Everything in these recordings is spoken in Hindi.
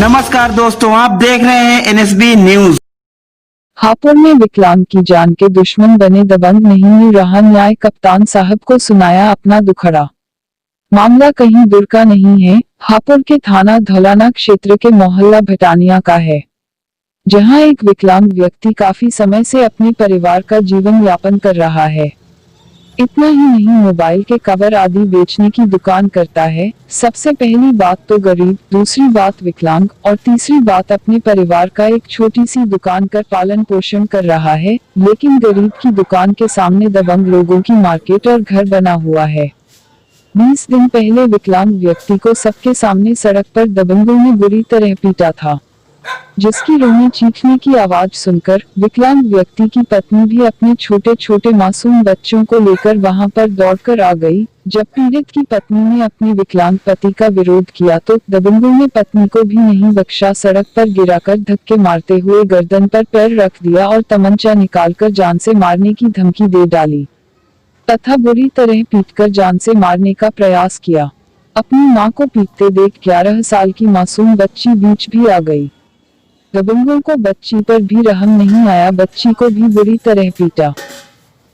नमस्कार दोस्तों, आप देख रहे हैं एनएसबी न्यूज। हापुड़ में विकलांग की जान के दुश्मन बने दबंग नहीं मिल रहा न्याय, कप्तान साहब को सुनाया अपना दुखड़ा। मामला कहीं दूर का नहीं है, हापुड़ के थाना धौलाना क्षेत्र के मोहल्ला भटानिया का है, जहां एक विकलांग व्यक्ति काफी समय से अपने परिवार का जीवन यापन कर रहा है। इतना ही नहीं, मोबाइल के कवर आदि बेचने की दुकान करता है। सबसे पहली बात तो गरीब, दूसरी बात विकलांग और तीसरी बात अपने परिवार का एक छोटी सी दुकान कर पालन पोषण कर रहा है। लेकिन गरीब की दुकान के सामने दबंग लोगों की मार्केट और घर बना हुआ है। 20 दिन पहले विकलांग व्यक्ति को सबके सामने सड़क पर दबंगों ने बुरी तरह पीटा था, जिसकी रोने चीखने की आवाज सुनकर विकलांग व्यक्ति की पत्नी भी अपने छोटे छोटे मासूम बच्चों को लेकर वहां पर दौड़कर आ गई। जब पीड़ित की पत्नी ने अपने विकलांग पति का विरोध किया तो दबंगों ने पत्नी को भी नहीं बख्शा, सड़क पर गिराकर धक्के मारते हुए गर्दन पर पैर रख दिया और तमंचा निकालकर जान से मारने की धमकी दे डाली तथा बुरी तरह पीटकर जान से मारने का प्रयास किया। अपनी मां को पीटते देख 11 साल की मासूम बच्ची बीच भी आ गई। दबंगों को बच्ची पर भी रहम नहीं आया, बच्ची को भी बुरी तरह पीटा।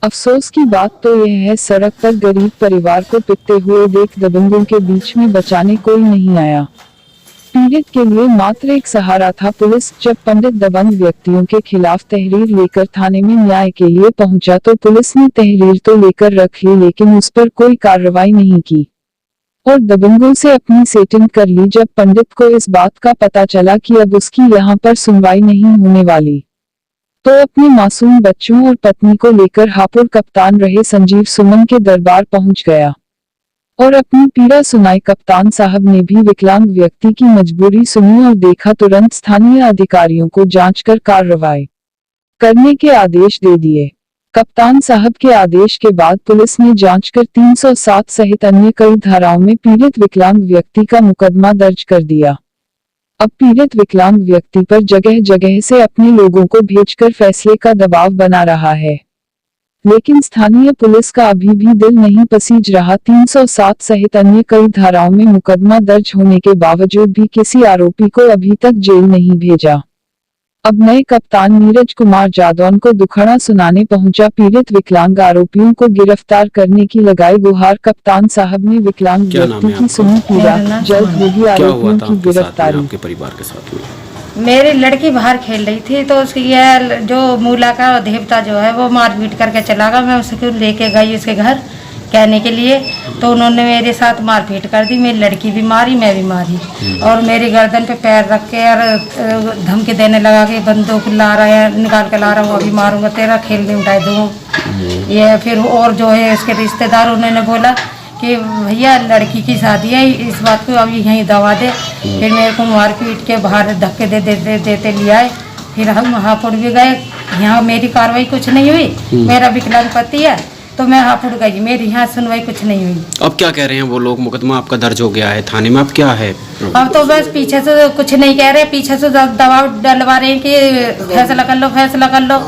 अफसोस की बात तो यह है, सड़क पर गरीब परिवार को पिटते हुए देख दबंगों के बीच में बचाने कोई नहीं आया। पीड़ित के लिए मात्र एक सहारा था पुलिस। जब पंडित दबंग व्यक्तियों के खिलाफ तहरीर लेकर थाने में न्याय के लिए पहुंचा तो पुलिस ने तहरीर तो लेकर रख ली, लेकिन उस पर कोई कार्रवाई नहीं की और दबंगों से अपनी सेटिंग कर ली। जब पंडित को इस बात का पता चला कि अब उसकी यहाँ पर सुनवाई नहीं होने वाली, तो अपने मासूम बच्चों और पत्नी को लेकर हापुड़ कप्तान रहे संजीव सुमन के दरबार पहुंच गया और अपनी पीड़ा सुनाई। कप्तान साहब ने भी विकलांग व्यक्ति की मजबूरी सुनी और देखा, तुरंत स्थानीय अधिकारियों को जांच कर कार्रवाई करने के आदेश दे दिए। कप्तान साहब के आदेश के बाद पुलिस ने जांच कर 307 सहित अन्य कई धाराओं में पीड़ित विकलांग व्यक्ति का मुकदमा दर्ज कर दिया। अब पीड़ित विकलांग व्यक्ति पर जगह जगह से अपने लोगों को भेजकर फैसले का दबाव बना रहा है, लेकिन स्थानीय पुलिस का अभी भी दिल नहीं पसीज रहा। 307 सहित अन्य कई धाराओं में मुकदमा दर्ज होने के बावजूद भी किसी आरोपी को अभी तक जेल नहीं भेजा। अब नए कप्तान नीरज कुमार जादौन को दुखड़ा सुनाने पहुंचा। पीड़ित विकलांग आरोपियों को गिरफ्तार करने की लगाई गुहार। कप्तान साहब ने विकलांग व्यक्ति की सुनी पीड़ा, जल्द होगी आरोपियों की गिरफ्तारी। आपके परिवार के साथ में मेरी लड़की बाहर खेल रही थी तो उसकी यह जो मूला का देवता जो है वो मारपीट करके चला गया। मैं उसको लेके गई उसके घर कहने के लिए, तो उन्होंने मेरे साथ मारपीट कर दी। मेरी लड़की भी मारी, मैं भी मारी और मेरी गर्दन पे पैर रख के और धमकी देने लगा कि बंदूक ला रहा है, निकाल के ला रहा हूँ, अभी मारूंगा, तेरा खेल नहीं उठाए दूँ। ये फिर और जो है उसके रिश्तेदार उन्होंने बोला कि भैया लड़की की शादी है, इस बात को अभी यहीं दवा दे। फिर मेरे को मारपीट के बाहर धक्के देते ले आए। फिर हम हापुड़ भी गए, यहाँ मेरी कार्रवाई कुछ नहीं हुई। मेरा विकलांग पति है तो मैं हापुड़ गई, मेरी यहाँ सुनवाई कुछ नहीं हुई। अब क्या कह रहे हैं वो लोग? मुकदमा आपका दर्ज हो गया है थाने में, अब क्या है? अब तो बस पीछे से कुछ नहीं कह रहे, पीछे से दबाव डलवा रहे हैं कि फैसला कर लो, फैसला कर लो,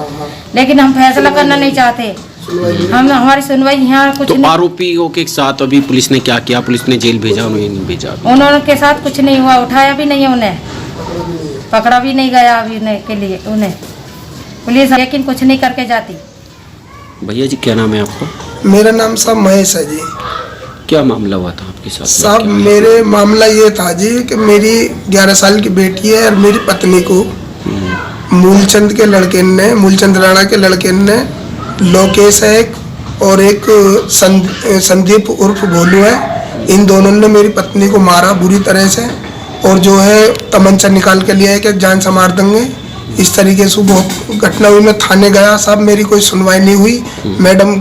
लेकिन हम फैसला करना नहीं चाहते। हम हमारी सुनवाई यहाँ कुछ नहीं। आरोपियों के साथ अभी पुलिस ने क्या किया? पुलिस ने जेल भेजा, उन्हें नहीं भेजा? उन्होंने साथ कुछ नहीं हुआ, उठाया भी नहीं, उन्हें पकड़ा भी नहीं गया अभी के लिए उन्हें पुलिस, लेकिन कुछ नहीं करके जाती। भैया जी क्या नाम है आपका? मेरा नाम साहब महेश है जी। क्या मामला हुआ था आपके साथ? साहब मेरे मामला ये था जी कि मेरी 11 साल की बेटी है और मेरी पत्नी को मूलचंद के लड़के ने, मूलचंद राणा के लड़के ने, लोकेश है और एक संदीप उर्फ भोलू है, इन दोनों ने मेरी पत्नी को मारा बुरी तरह से और जो है तमंचा निकाल के लिया है कि जान से मार देंगे। इस तरीके से बहुत घटना हुई। मैं थाने गया साहब, मेरी कोई सुनवाई नहीं हुई। मैडम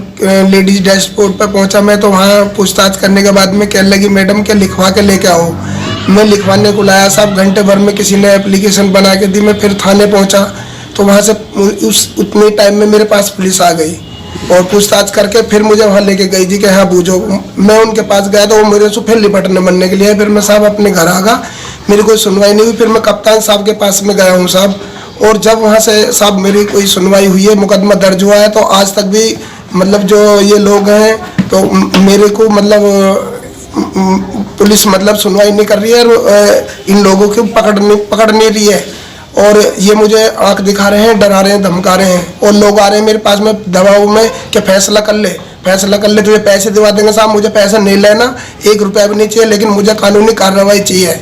लेडीज डैशबोर्ड पर पहुंचा मैं, तो वहाँ पूछताछ करने के बाद में कहने लगी मैडम के लिखवा के लेके आओ। मैं लिखवाने को लाया साहब, घंटे भर में किसी ने एप्लीकेशन बना के दी। मैं फिर थाने पहुंचा तो वहाँ से उतने टाइम में मेरे पास पुलिस आ गई और पूछताछ करके फिर मुझे वहाँ लेके गई जी कि हाँ बूझो। मैं उनके पास गया तो वो मेरे से फिर लिपटने बनने के लिए। फिर मैं साहब अपने घर आ गया, मेरी कोई सुनवाई नहीं हुई। फिर मैं कप्तान साहब के पास में गया हूँ साहब, और जब वहाँ से साहब मेरी कोई सुनवाई हुई है, मुकदमा दर्ज हुआ है, तो आज तक भी मतलब जो ये लोग हैं तो मेरे को मतलब पुलिस मतलब सुनवाई नहीं कर रही है और इन लोगों को पकड़ नहीं रही है। और ये मुझे आंख दिखा रहे हैं, डरा रहे हैं, धमका रहे हैं। और लोग आ रहे हैं मेरे पास में दबाव में कि फैसला कर ले, तुझे पैसे दिवा देंगे। साहब मुझे पैसा नहीं लेना, 1 रुपया भी नहीं चाहिए, लेकिन मुझे कानूनी कार्रवाई चाहिए।